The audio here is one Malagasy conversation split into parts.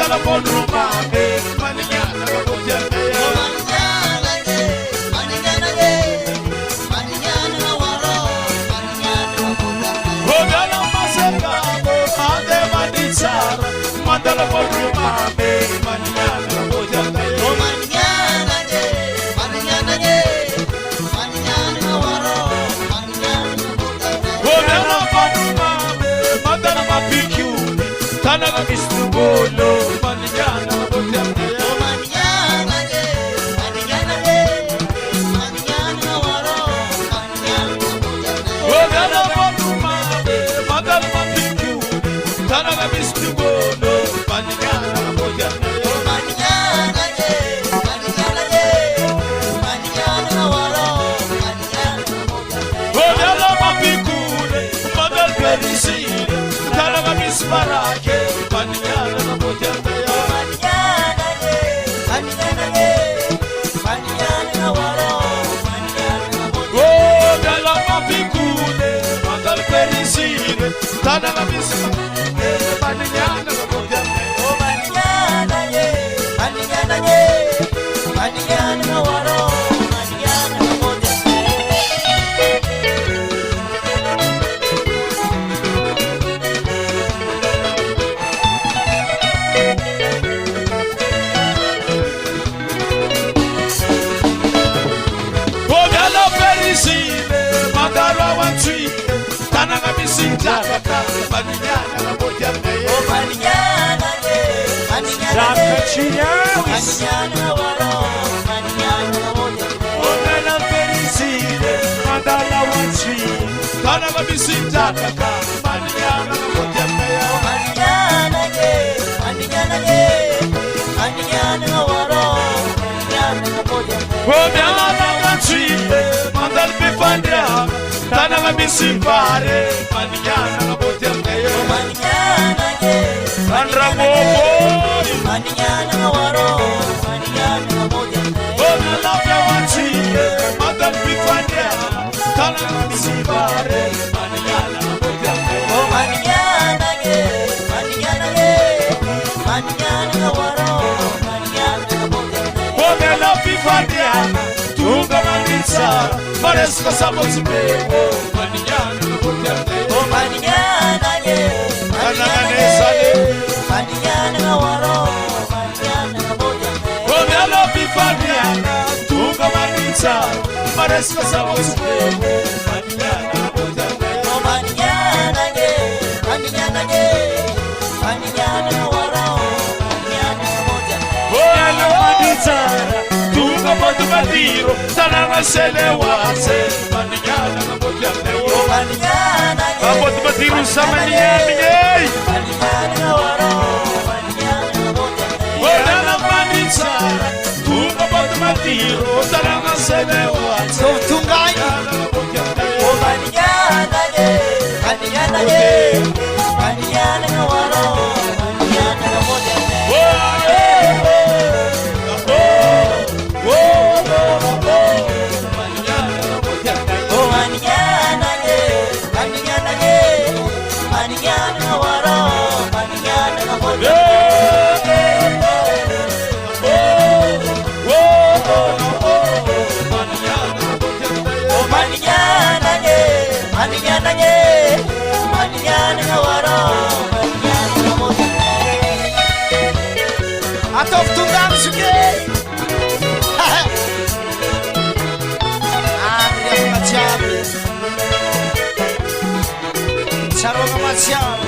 Madala Bonruma, Maniana, Madala Bonruma, Maniana, Tanaga Mistugolo, Maniana, Marake, Maniana, oh, Dalla Mapicune, Madal Perisine, Tana Miss Maniana, oh, Maniana, Parece que essa moça pegou Maniana, oh Maniana, Maniana, oh Mela Pifaniana, tu camanita, parece que essa moça pegou Maniana, oh Maniana, tu matiro, tananga selewase, Maniana, oh Maniana, tu matiro samaniana, oh Nana Manisa, tu matiro, tananga selewase, tungai, oh Maniana, Atau tunggang suke, dia macam, cara macam.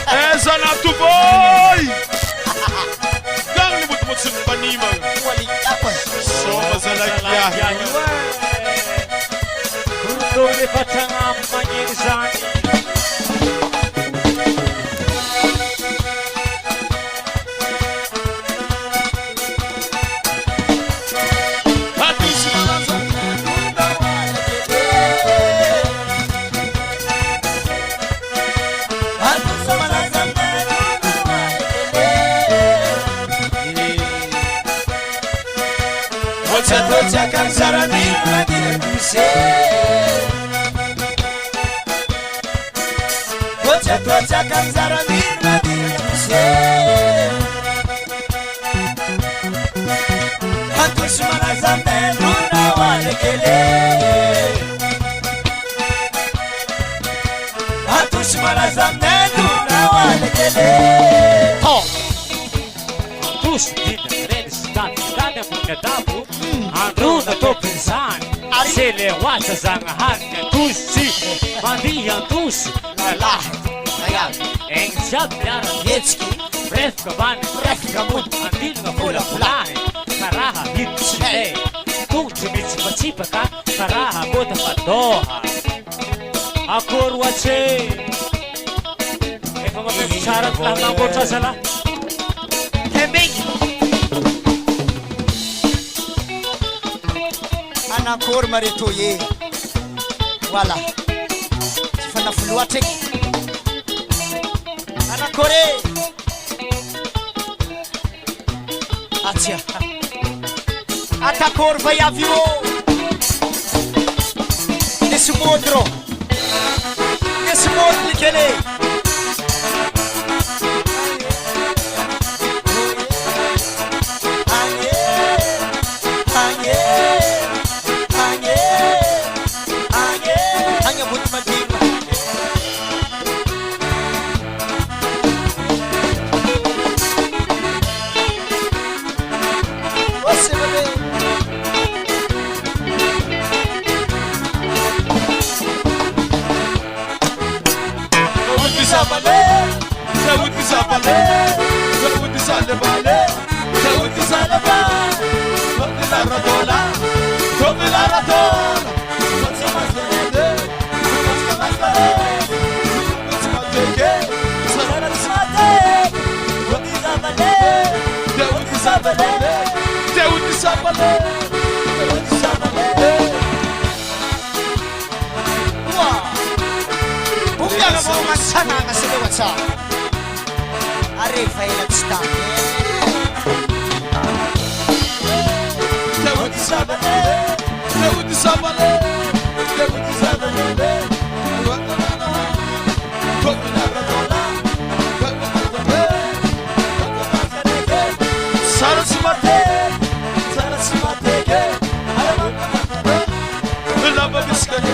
Esa na tu boy. Gang ni but mutsin panima. Batanga Manizan. Tocha kansara mirna dirkuse Tocha kansara mirna dirkuse Hatushmana zambe luna walekele Hatushmana zambe luna walekele Oh! Tush dina redistan dana mukadabu Anduna to pensare Se le guaccia zanga harka tushi Mandia tushi La Ragazzi En chat yara Jetski Fresca van Fresca mut Andilga fula fulane Karaha hitchile Tunchi michi pachipaka Karaha bota padoha Akur wache Eka mabes charat lah mangota sala Kembing Anakor maritoye Voilà Tifana fuluatek Anakore Atia Atakor vayavio Nesse modro likele Sana ngaselewacha Arifa ila tstane Tawudi sabale Tawudi sabale Tawudi sabale Sarasmate Lava biskale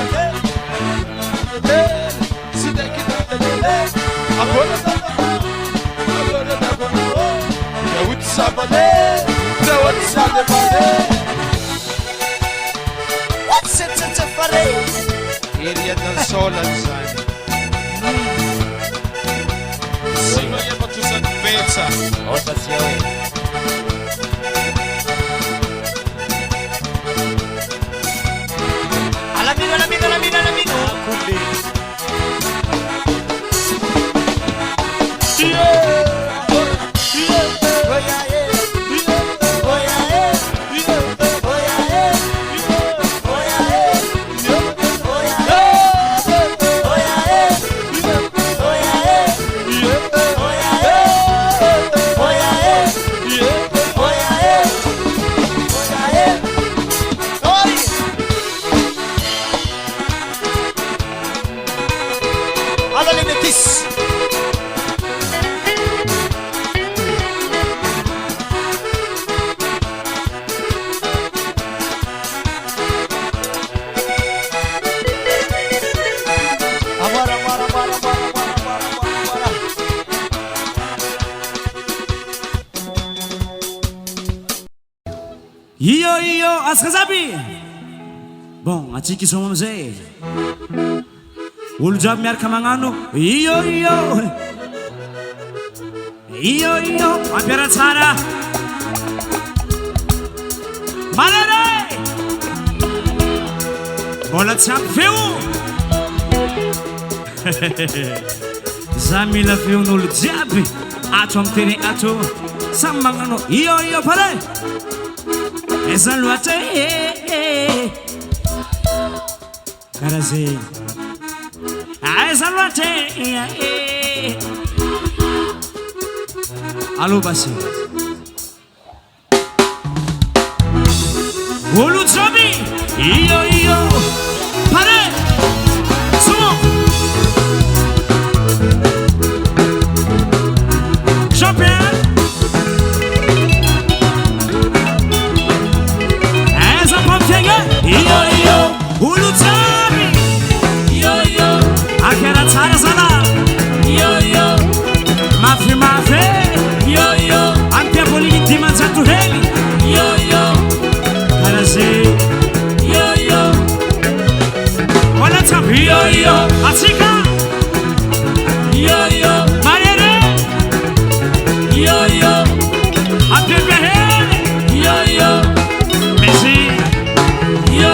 What's it to fare? Area del sole design. Si vogliamo tu salvezza. O stazione. Alla mino. Iyo askazabi. Bom, atiki somos aí. Olo jiaby miaraka magnano iyo ampiara tsara Malare mbola tsy ampy feo Zamila feon'olo jiaby ato amin'ny teny ato samy magnano io pare eza loatra karaha zay eza loatra allô basy olo jiaby io pare somo Jean-Pierre eza pompiege io olo jiaby io akera tsara zala io mafy io ampiavoliny dimanjato hely io karaha zay io wala jiaby io atsika io marere io appiavoliny io mesi io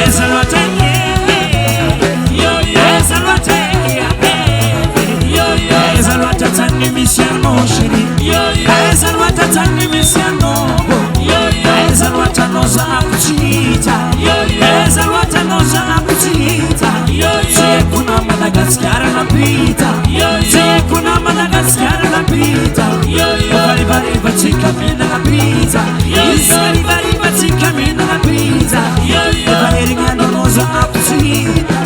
eza loatra eza loatra eza loatra tany misy anao chéri eza loatra tany misy anao eza loatra anao zahako tsy hita eza loatra anao zahako tsy hita tsy haiko na Madagasikara napita tsy haiko na Madagasikara napita varivarivatsika mihinana pizza varivarivatsika mihinana pizza efa herinandro anao zahako tsy hita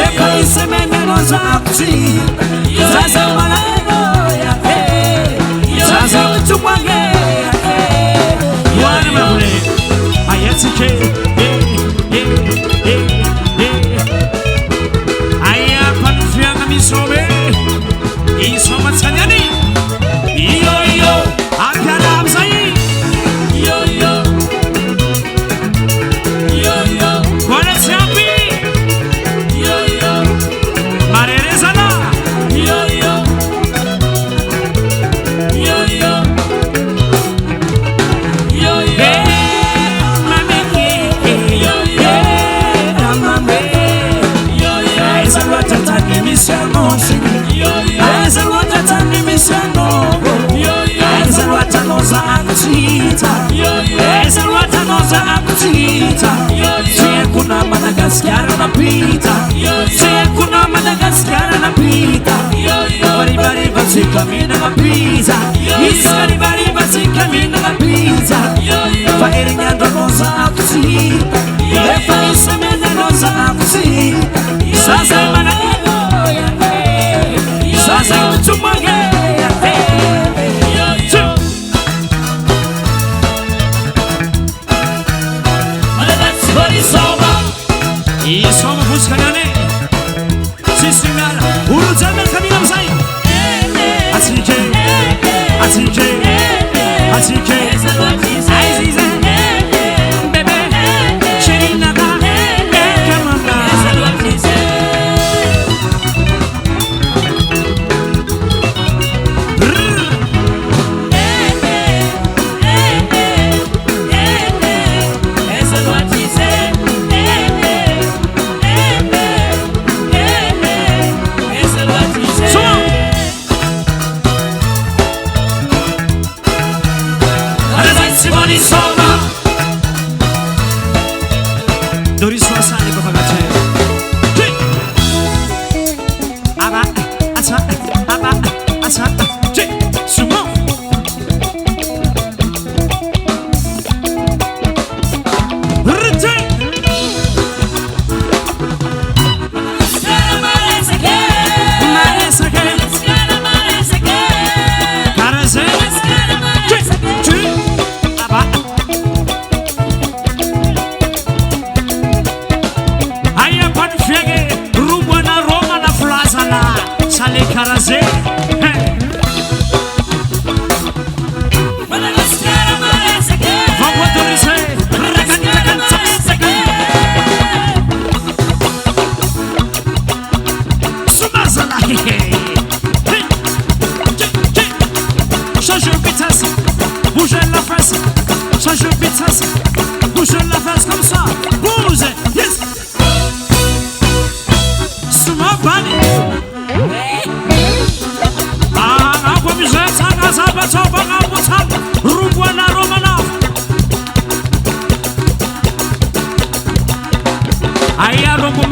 efa isemeny anao zahako tsy hita zaza malaino zaza utumwage wana mabule ayatsike aya panfianga misobe isoma tsanyani io apyala amzai io kone tsapi io marerezana io eza loatra tany misy anao eza loatra anao zahako tsy hita eza loatra anao zahako tsy hita tsy haiko na Madagasikara napita tsy haiko na Madagasikara napita varivarivatsika mihinana pizza iska rivarivatsika mihinana pizza efa herinandro anao zahako tsy hita efa isemeny anao zahako tsy hita zaza malaino zaza utumwage isoma fuskanyane sisimala urujana kamina mzai atike aizize bebe sherinaka kamanga Doris Wasani papagache aba asa sumo rete Karaze vamos Dorise Sumazana change de vitesse bougez la face change de vitesse bougez la face comme ça bougez yes Sumabani rumbo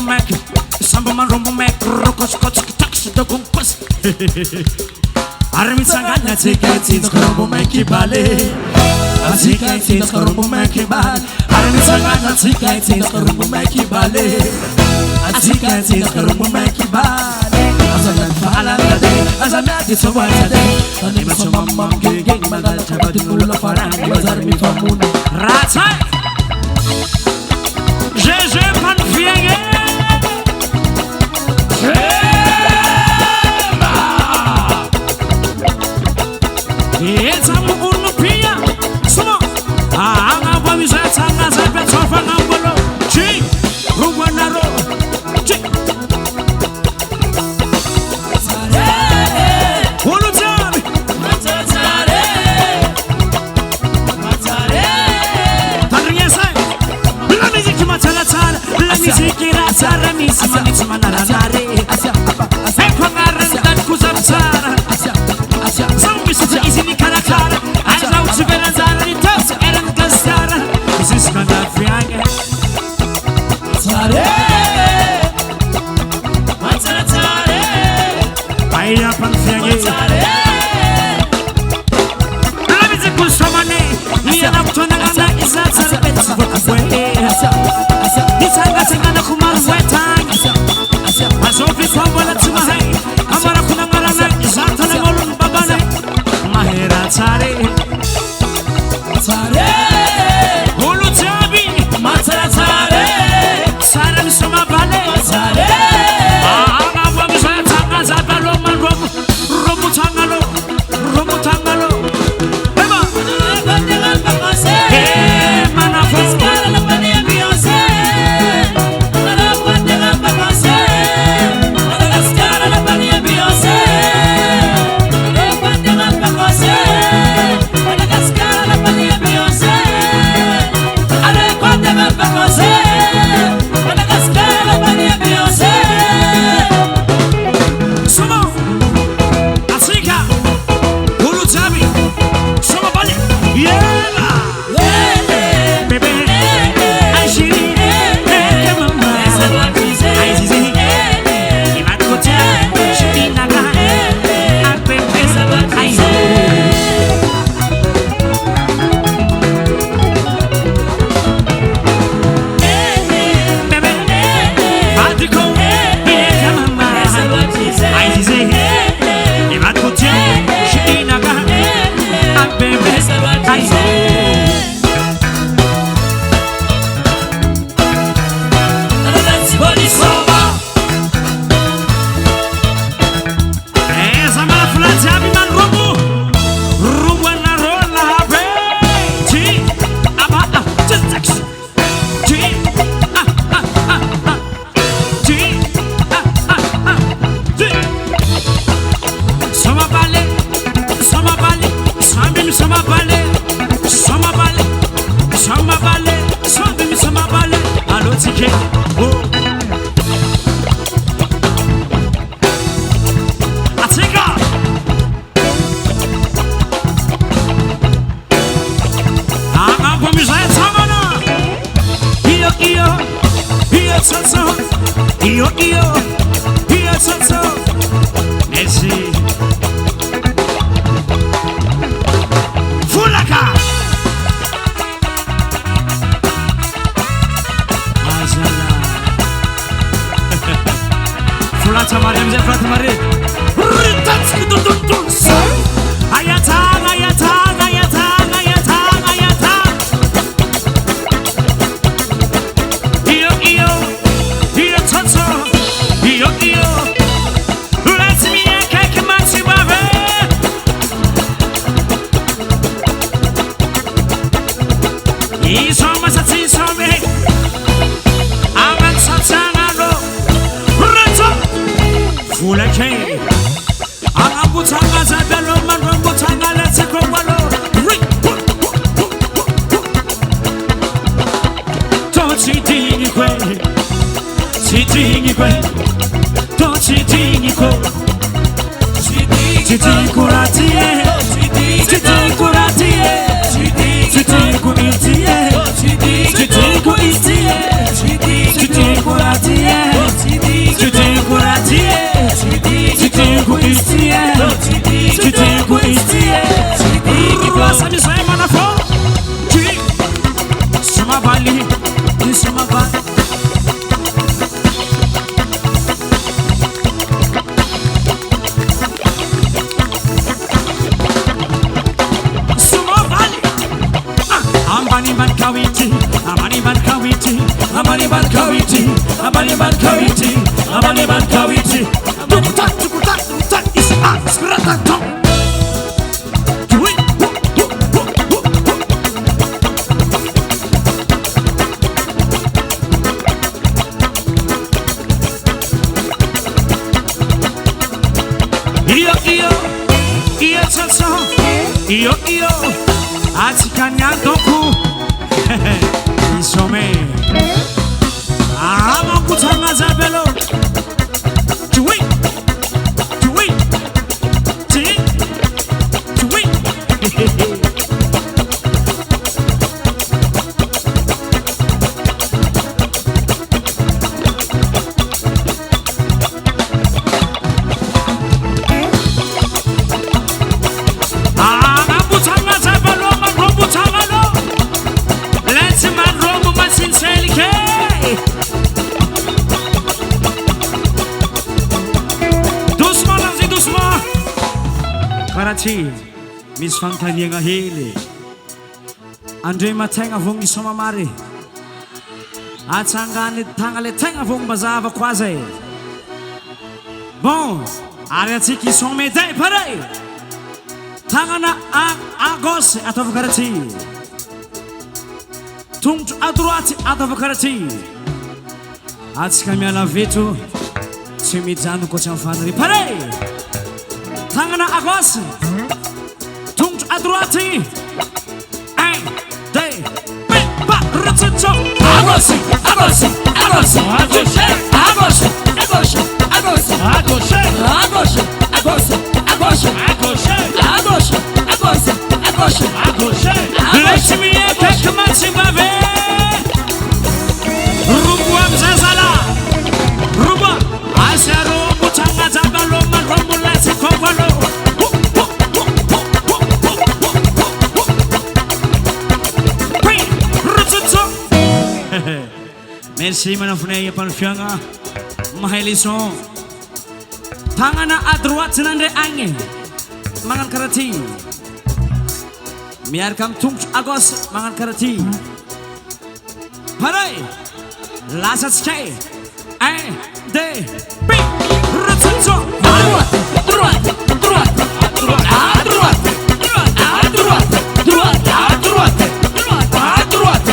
mek, samba man rumbo mek, rokos kots tax do kunkos. Armi sanganya tiketi rumbo mek bale. Tiketi rumbo mek bale. Armi sanganya tiketi rumbo mek bale. Tiketi rumbo mek bale. Azalan faala dade, azamati sawade. Tani masumam geng magal chabati nula farang bazar mi famuna. Ratsai. Jeje pan fienge. It's a mundo pia. Sumo. Anga vamisa tanga zape tofa ngambolo. Chi. Ruwanaro. Chi. Sikira sara misma misma naranare asia pangaran dan kuzar sara asia sampai sudah izin kara kara aja ucapkan sara di tas eran kasara isis kana fiange sare macam sare ayah pan fiange sare lebih cepat sama ni ia nak tunang anak izat sara betul betul asia Nisanga na kumara wetang Masofi kwa wala tumahai Amara kuna ngarana Izata na molun babane Mahera tare Tare Hulu tabi Matara tare Sara misoma bale Tare Anga wamisa tanga zaba loma Romu tangalo Romu tangalo Eba Mana Fiskara la pania Beyonce Chiti kawiti, amani ban kawiti, amani ban kawiti, amani ban kawiti, amani ban kawiti. Tukutak is a skratatom. Io azikanyandoku isome amo kutanga zabelo chui Miss Fantanianga hely andre mategna vogny soma mare atsangany tagna le tegna vogny mazava koa zay bon ary atsika isome day pareil tagnana à gauche ataova karaha ty tongotro à droite ataova karaha ty atsika miala veto tsy mijano koa tsy amfanare pareil tagnana à gauche à droite, 1, 2, pas, retour, à gauche, à gauche, à gauche, à gauche, à gauche, à gauche, à gauche, à gauche, à gauche, à gauche, à gauche, à gauche, à gauche, à gauche, à gauche, à gauche. Laisse-moi quelques matchs bavés. Ruba mzazala, Ruba, asero mutanga zabalo maromula sikongolo. Merci manafnaya panfianga mahailison tangana à droite nande agny magnano karaha ty miaraka amin'ny tongotro à gauche magnano karaha ty pareil lasatsika 1, 2, retour à droite droite droite à droite à droite droite à droite à droite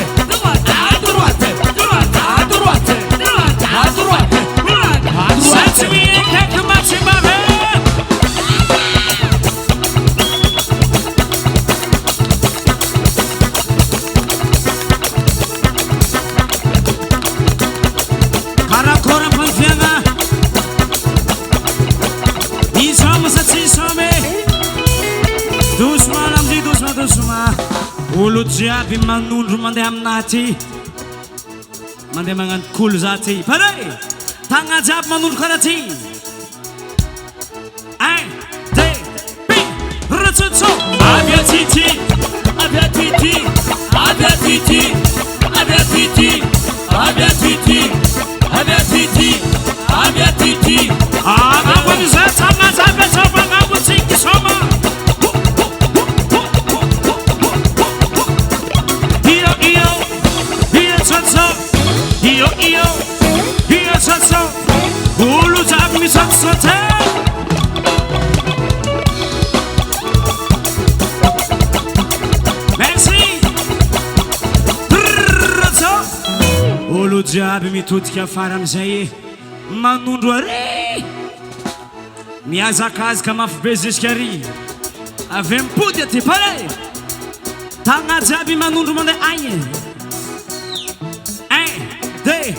olo jiaby manondro mandeha aminaty mandeha magnano kolo za ty pareil tagna jiaby manondro karaha ty 1, 2, retsotso avia titi avia titi avia titi avia titi avia titi avia titi avia titi agaboniza tagna jiaby atsoba agabo tsingy soma Io so, ulu jiaby misaotisaoty merci olo jiaby mitodika afara amizay manondro ary miazakazaka mafy be jusqu'à ry avy mipody aty pareil tagna jiaby manondro mandeha agny 1, 2,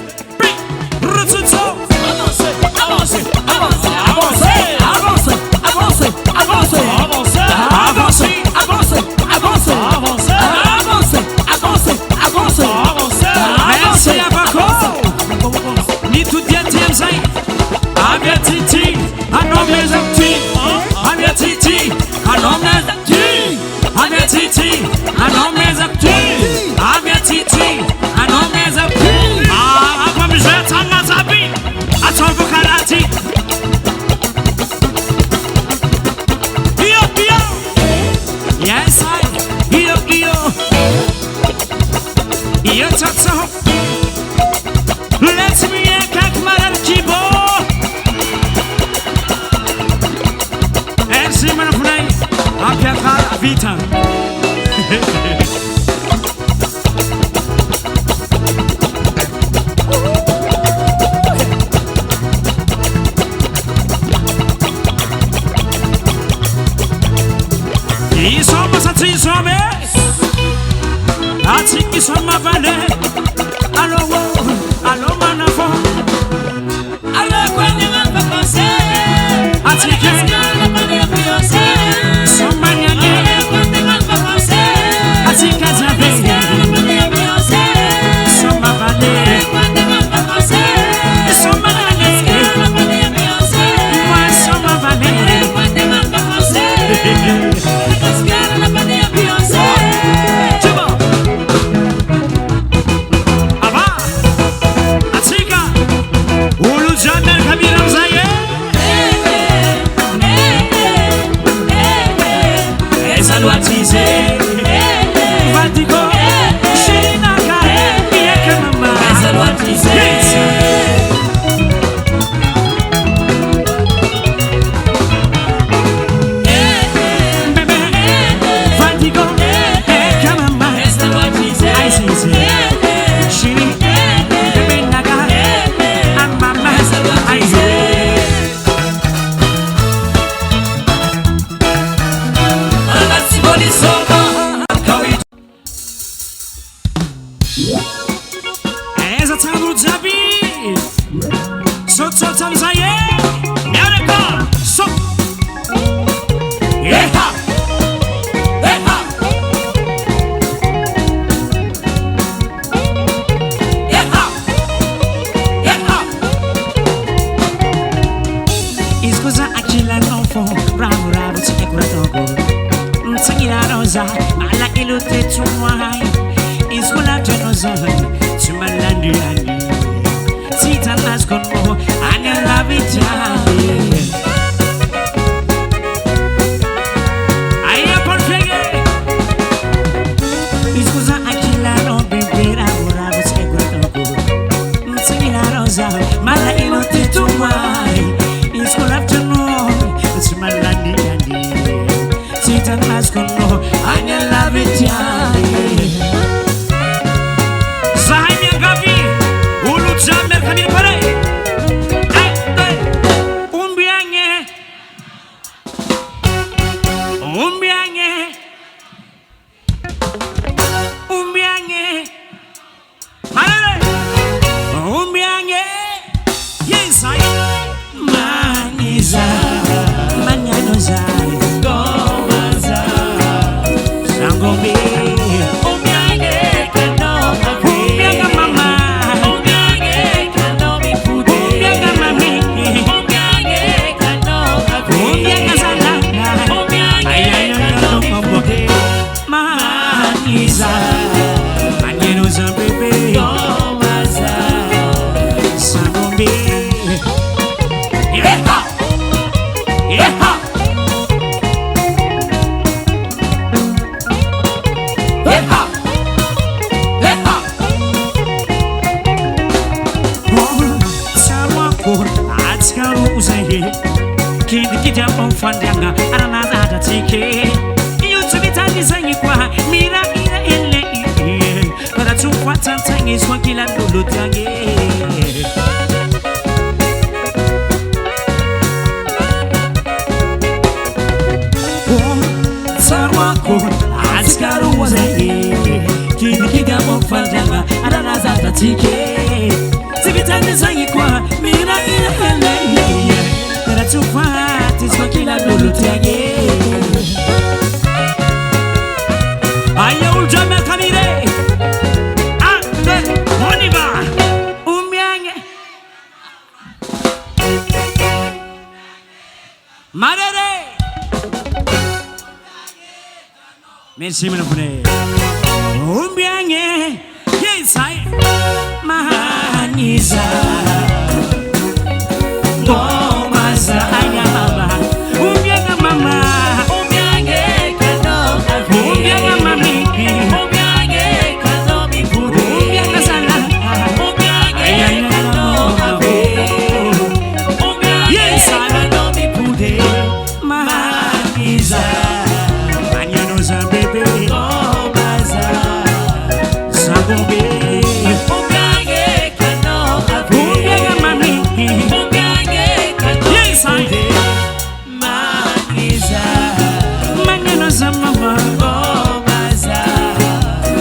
avance, avance, avance, avance, avance, avance, avance, avance, avance, avance, avance, avance, avance, avance, avance. Merci à Bako. Ni tout bien tiens ça. Avia titi, anom les actus. Avia titi, anom les actus. Avia titi, anom les actus. Avia titi, anom les actus. Ah, comme je t'en as appris. Attention karate. Isoma vale, alo wo, alo manafo, alo kwenye mapakose, atike, soma nyane, atike zabe, soma vale, soma nyane, mwa soma vale, Merci mon frère. Umbianye, yes I Mahaniza. Bomaza ayama. Umbianga mama. Umbiange kano kafi. Umbianga mami. Umbiange kano mi pude. Umbianga sala. Umbiange kano kafi. Umbiange kano mi pude. Mahaniza.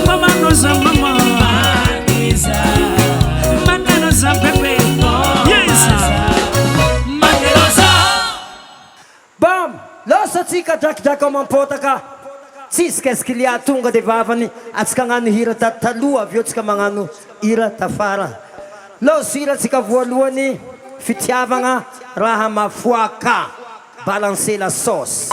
Mama drakidraky mampotaka tsisy qu'est-ce qu'il y a tonga de vavany atsika hagnano hira taloha avy eo tsika magnano hira tafara loso hira tsika voalohany fitiavagna raha mafoaka balancer la sauce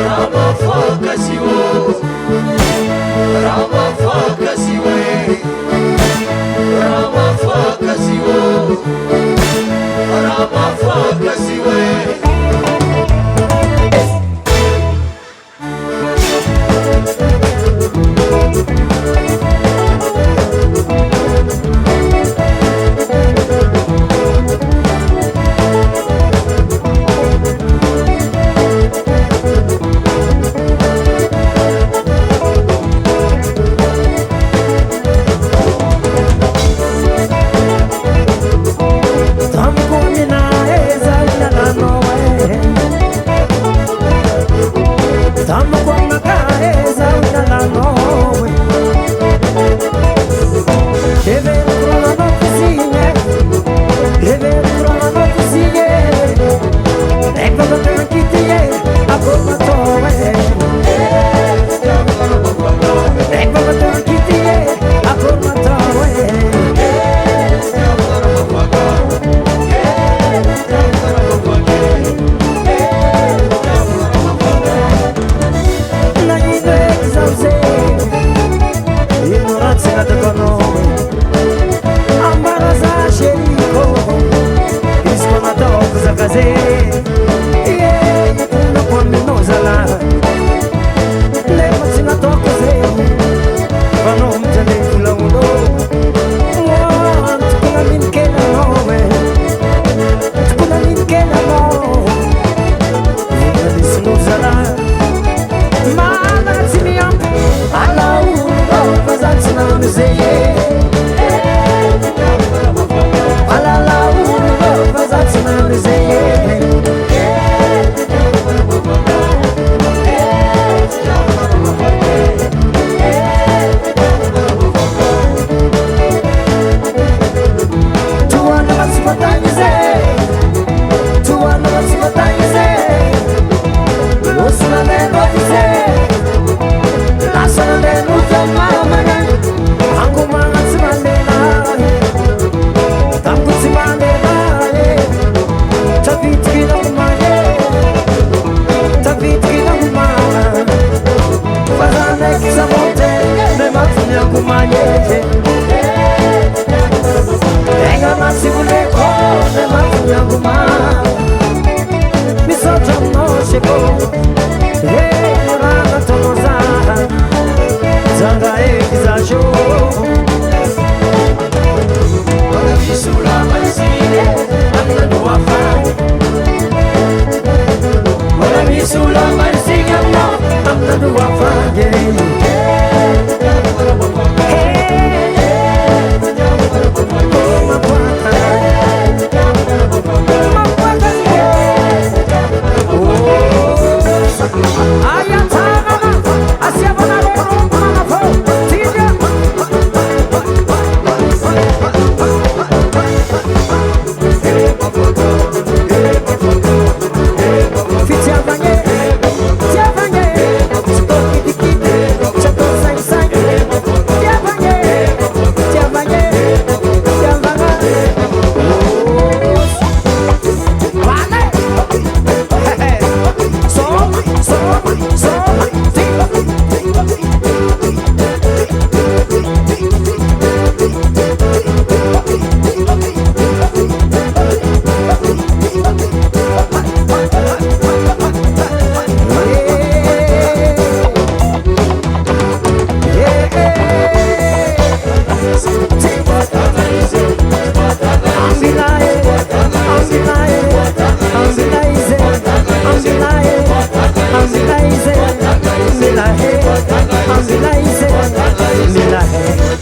Rama foca siwo, Rama foca siwe, Rama foca siwo, Rama foca siwe. Mila